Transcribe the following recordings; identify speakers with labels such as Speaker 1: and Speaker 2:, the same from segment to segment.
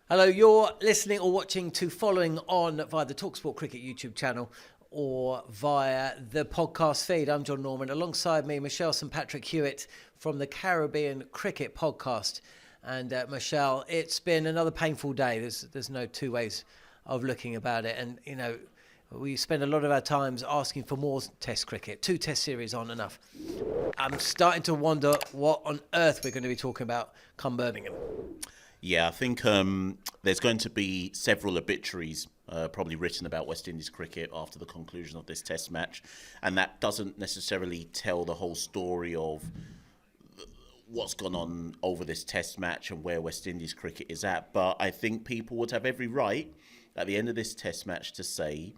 Speaker 1: Hello, you're listening or watching to following on via the talkSPORT Cricket YouTube channel or via the podcast feed. I'm Jon Norman. Alongside me, Machel St Patrick Hewitt from the Caribbean Cricket Podcast. And Machel, it's been another painful day. There's no two ways of looking about it. And, you know, we spend a lot of our times asking for more Test cricket. 2 Test series aren't enough. I'm starting to wonder what on earth we're going to be talking about come Birmingham.
Speaker 2: Yeah, I think there's going to be several obituaries probably written about West Indies cricket after the conclusion of this Test match. And that doesn't necessarily tell the whole story of what's gone on over this Test match and where West Indies cricket is at. But I think people would have every right at the end of this Test match to say,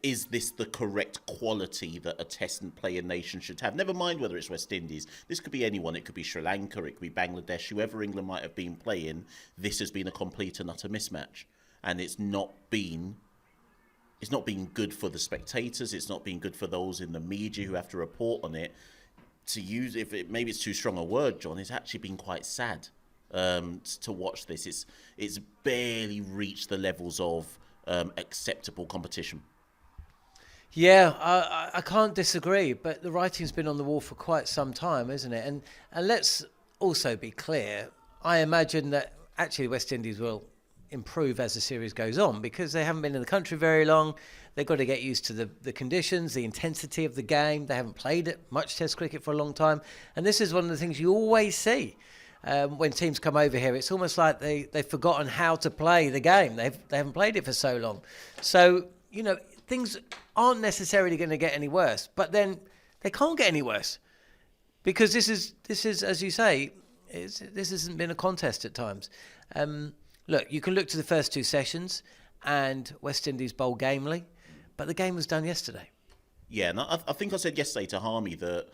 Speaker 2: is this the correct quality that a Test and playing nation should have? Never mind whether it's West Indies. This could be anyone. It could be Sri Lanka. It could be Bangladesh. Whoever England might have been playing, this has been a complete and utter mismatch, and it's not been good for the spectators. It's not been good for those in the media who have to report on it. To use, maybe it's too strong a word, John, it's actually been quite sad to watch this. It's barely reached the levels of acceptable competition.
Speaker 1: Yeah, I can't disagree, but the writing's been on the wall for quite some time, isn't it? And let's also be clear, I imagine that actually West Indies will improve as the series goes on because they haven't been in the country very long. They've got to get used to the conditions, the intensity of the game. They haven't played much Test cricket for a long time. And this is one of the things you always see. When teams come over here, it's almost like they've forgotten how to play the game. They haven't played it for so long. So, you know, things aren't necessarily going to get any worse. But then they can't get any worse because this is as you say, this hasn't been a contest at times. Look, you can look to the first 2 sessions and West Indies bowled gamely, but the game was done yesterday.
Speaker 2: Yeah, and I think I said yesterday to Harmy that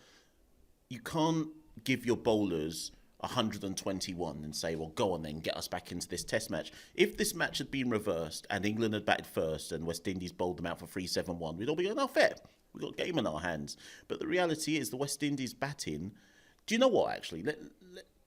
Speaker 2: you can't give your bowlers 121 and say, well, go on then, get us back into this Test match. If this match had been reversed and England had batted first and West Indies bowled them out for 3-7-1, we'd all be going, oh, fair, we've got a game in our hands. But the reality is the West Indies batting, do you know what, actually?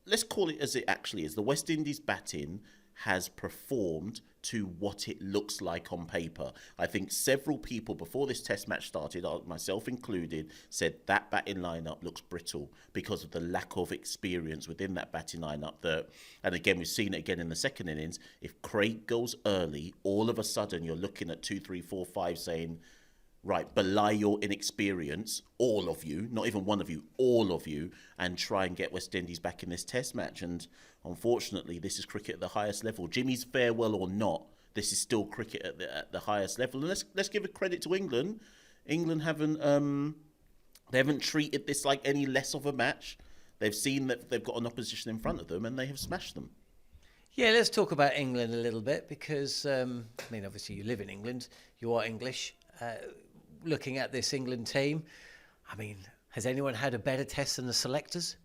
Speaker 2: Let's call it as it actually is. The West Indies batting has performed to what it looks like on paper. I think several people before this Test match started, myself included, said that batting lineup looks brittle because of the lack of experience within that batting lineup. And again, we've seen it again in the second innings. If Craig goes early, all of a sudden you're looking at 2, 3, 4, 5 saying, right, belie your inexperience, all of you, not even one of you, all of you, and try and get West Indies back in this Test match. And unfortunately, this is cricket at the highest level. Jimmy's farewell or not, this is still cricket at the highest level. And let's give a credit to England. England haven't treated this like any less of a match. They've seen that they've got an opposition in front of them, and they have smashed them.
Speaker 1: Yeah, let's talk about England a little bit because, obviously you live in England, you are English. Looking at this England team, has anyone had a better Test than the selectors?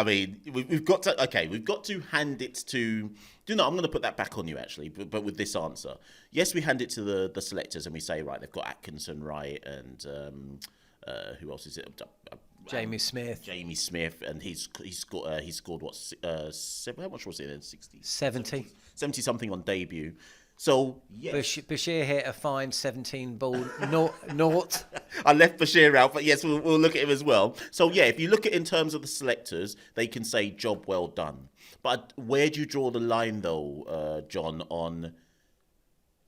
Speaker 2: We've got to hand it to. I'm going to put that back on you actually, but with this answer, yes, we hand it to the selectors and we say, right, they've got Atkinson, right, and who else is it?
Speaker 1: Jamie Smith,
Speaker 2: and he's scored what? How much was it then?
Speaker 1: 70
Speaker 2: something on debut. So, yes.
Speaker 1: Bashir hit a fine 17 ball naught.
Speaker 2: I left Bashir out, but yes, we'll look at him as well. So, yeah, if you look at it in terms of the selectors, they can say job well done. But where do you draw the line, though, John, on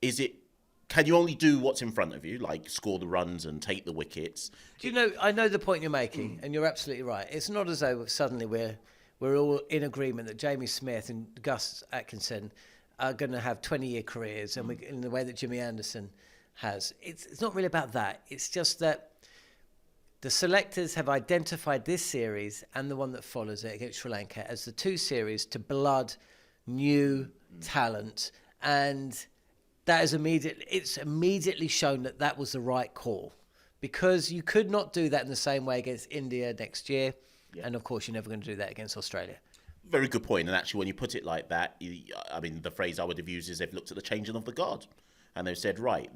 Speaker 2: can you only do what's in front of you, like score the runs and take the wickets?
Speaker 1: Do you know, I know the point you're making, and you're absolutely right. It's not as though suddenly we're all in agreement that Jamie Smith and Gus Atkinson are going to have 20-year careers, and in the way that Jimmy Anderson has. It's not really about that. It's just that the selectors have identified this series and the one that follows it against Sri Lanka as the 2 series to blood new talent, and that is immediately shown that was the right call, because you could not do that in the same way against India next year, and of course you're never going to do that against Australia.
Speaker 2: Very good point. And actually, when you put it like that, the phrase I would have used is they've looked at the changing of the guard. And they've said, right,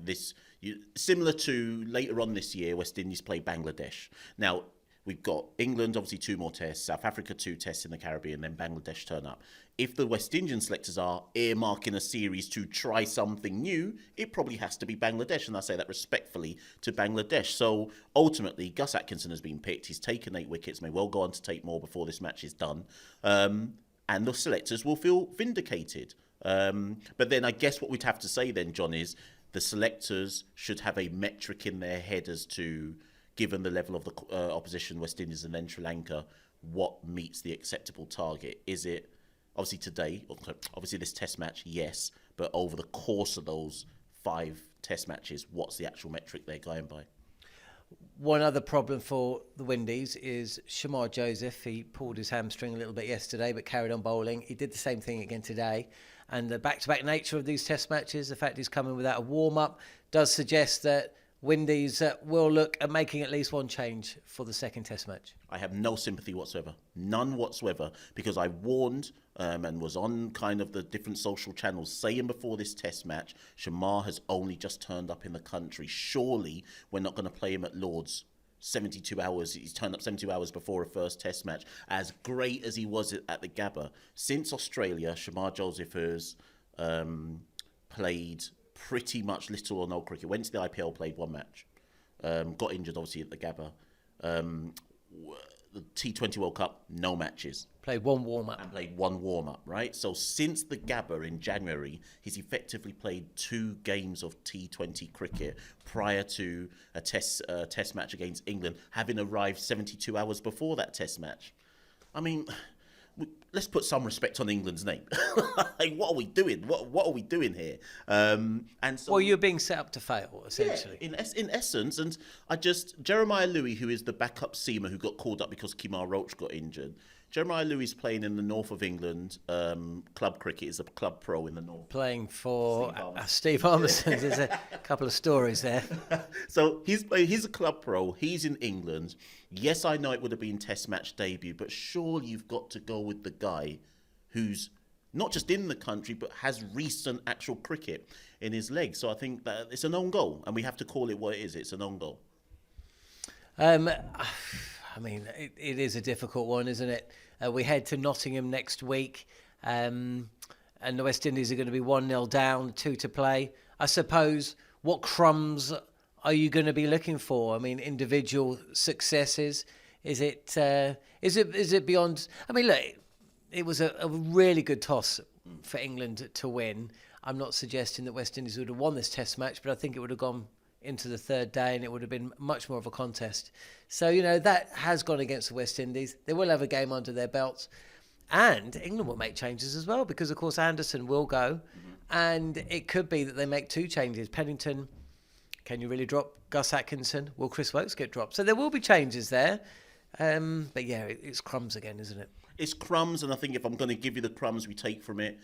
Speaker 2: similar to later on this year, West Indies play Bangladesh. Now, We've got England, obviously 2 more tests, South Africa 2 tests in the Caribbean, then Bangladesh turn up. If the West Indian selectors are earmarking a series to try something new, it probably has to be Bangladesh, and I say that respectfully to Bangladesh. So ultimately, Gus Atkinson has been picked. He's taken 8 wickets, may well go on to take more before this match is done. And the selectors will feel vindicated. But then I guess what we'd have to say then, John, is the selectors should have a metric in their head as to, given the level of the opposition, West Indies and then Sri Lanka, what meets the acceptable target. Is it, obviously today, obviously this test match, yes, but over the course of those 5 test matches, what's the actual metric they're going by?
Speaker 1: One other problem for the Windies is Shamar Joseph. He pulled his hamstring a little bit yesterday, but carried on bowling. He did the same thing again today. And the back-to-back nature of these test matches, the fact he's coming without a warm-up, does suggest that Windies will look at making at least one change for the second test match.
Speaker 2: I have no sympathy whatsoever. None whatsoever. Because I warned and was on kind of the different social channels saying before this test match, Shamar has only just turned up in the country. Surely we're not going to play him at Lord's 72 hours. He's turned up 72 hours before a first test match. As great as he was at the Gabba. Since Australia, Shamar Joseph has played pretty much little or no cricket. Went to the IPL, played 1 match. Got injured, obviously, at the Gabba. The T20 World Cup, no matches.
Speaker 1: Played 1 warm-up.
Speaker 2: And played 1 warm-up, right? So since the Gabba in January, he's effectively played 2 games of T20 cricket prior to a test match against England, having arrived 72 hours before that test match. I mean, let's put some respect on England's name. Like, what are we doing? What are we doing here? And so,
Speaker 1: well, you're being set up to fail, essentially.
Speaker 2: Yeah, in essence, and Jeremiah Louis, who is the backup seamer who got called up because Kemar Roach got injured. Jeremiah Louis is playing in the north of England. Club cricket is a club pro in the north.
Speaker 1: Playing for Steve Harmison. There's a couple of stories there.
Speaker 2: So he's a club pro. He's in England. Yes, I know it would have been test match debut, but surely you've got to go with the guy who's not just in the country, but has recent actual cricket in his legs. So I think that it's an own goal, and we have to call it what it is. It's an own goal.
Speaker 1: I mean, it is a difficult one, isn't it? We head to Nottingham next week, and the West Indies are going to be 1-0 down, 2 to play. I suppose, what crumbs are you going to be looking for? I mean, individual successes. Is it beyond? I mean, look, it was a really good toss for England to win. I'm not suggesting that West Indies would have won this Test match, but I think it would have gone into the 3rd day and it would have been much more of a contest. So, that has gone against the West Indies. They will have a game under their belts. And England will make changes as well because, of course, Anderson will go. And it could be that they make 2 changes. Pennington, can you really drop Gus Atkinson? Will Chris Wokes get dropped? So there will be changes there. But, yeah, it's crumbs again, isn't it?
Speaker 2: It's crumbs, and I think if I'm going to give you the crumbs we take from it,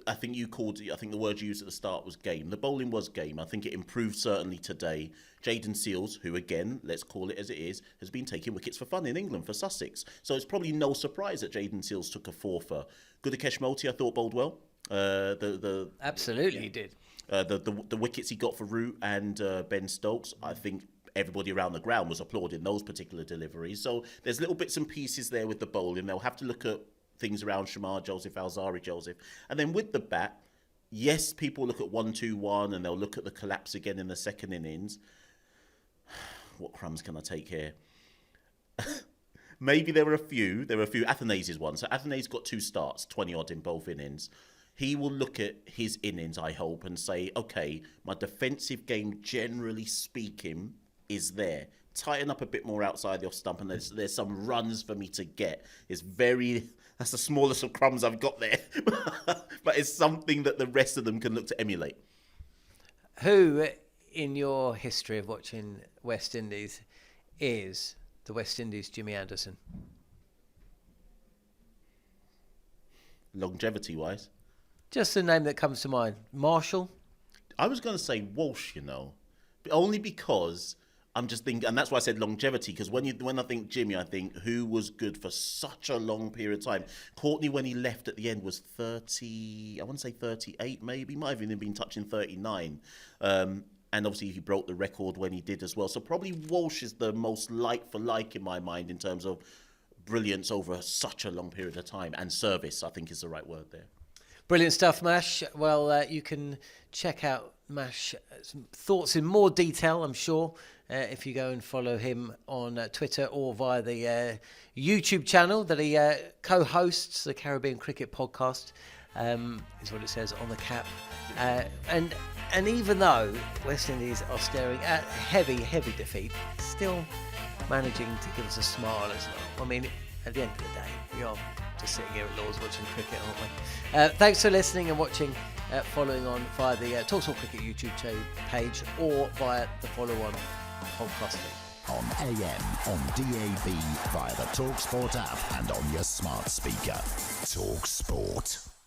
Speaker 2: I think the word you used at the start was game. The bowling was game. I think it improved certainly today. Jayden Seales, who again, let's call it as it is, has been taking wickets for fun in England for Sussex. So it's probably no surprise that Jayden Seales took a 4-for. Gudakesh Motie, I thought, bowled well.
Speaker 1: Absolutely, he did.
Speaker 2: The wickets he got for Root and Ben Stokes, I think everybody around the ground was applauding those particular deliveries. So there's little bits and pieces there with the bowling. They'll have to look at things around Shamar Joseph, Alzari Joseph. And then with the bat, yes, people look at 1-2-1 and they'll look at the collapse again in the second innings. What crumbs can I take here? Maybe there were a few. Athanasi's one. So Athanase got 2 starts, 20-odd in both innings. He will look at his innings, I hope, and say, okay, my defensive game, generally speaking, is there. Tighten up a bit more outside the off stump, and there's some runs for me to get. That's the smallest of crumbs I've got there. But it's something that the rest of them can look to emulate.
Speaker 1: Who, in your history of watching West Indies, is the West Indies Jimmy Anderson?
Speaker 2: Longevity-wise?
Speaker 1: Just the name that comes to mind. Marshall?
Speaker 2: I was going to say Walsh, but only because I'm just thinking, and that's why I said longevity, because when I think Jimmy, I think who was good for such a long period of time. Courtney, when he left at the end, was 30, I want to say 38 maybe, might have even been touching 39. And obviously he broke the record when he did as well. So probably Walsh is the most like for like in my mind in terms of brilliance over such a long period of time, and service, I think, is the right word there.
Speaker 1: Brilliant stuff, Mash. Well, you can check out Mash's thoughts in more detail, I'm sure, if you go and follow him on Twitter or via the YouTube channel that he co-hosts, the Caribbean Cricket Podcast, is what it says on the cap. And even though West Indies are staring at heavy defeat, still managing to give us a smile as well. I mean, at the end of the day, we are just sitting here at Lord's watching cricket, aren't we? Thanks for listening and watching, following on via the talkSPORT Cricket YouTube page or via the follow-on podcasting.
Speaker 3: On AM, on DAB, via the talkSPORT app and on your smart speaker. talkSPORT.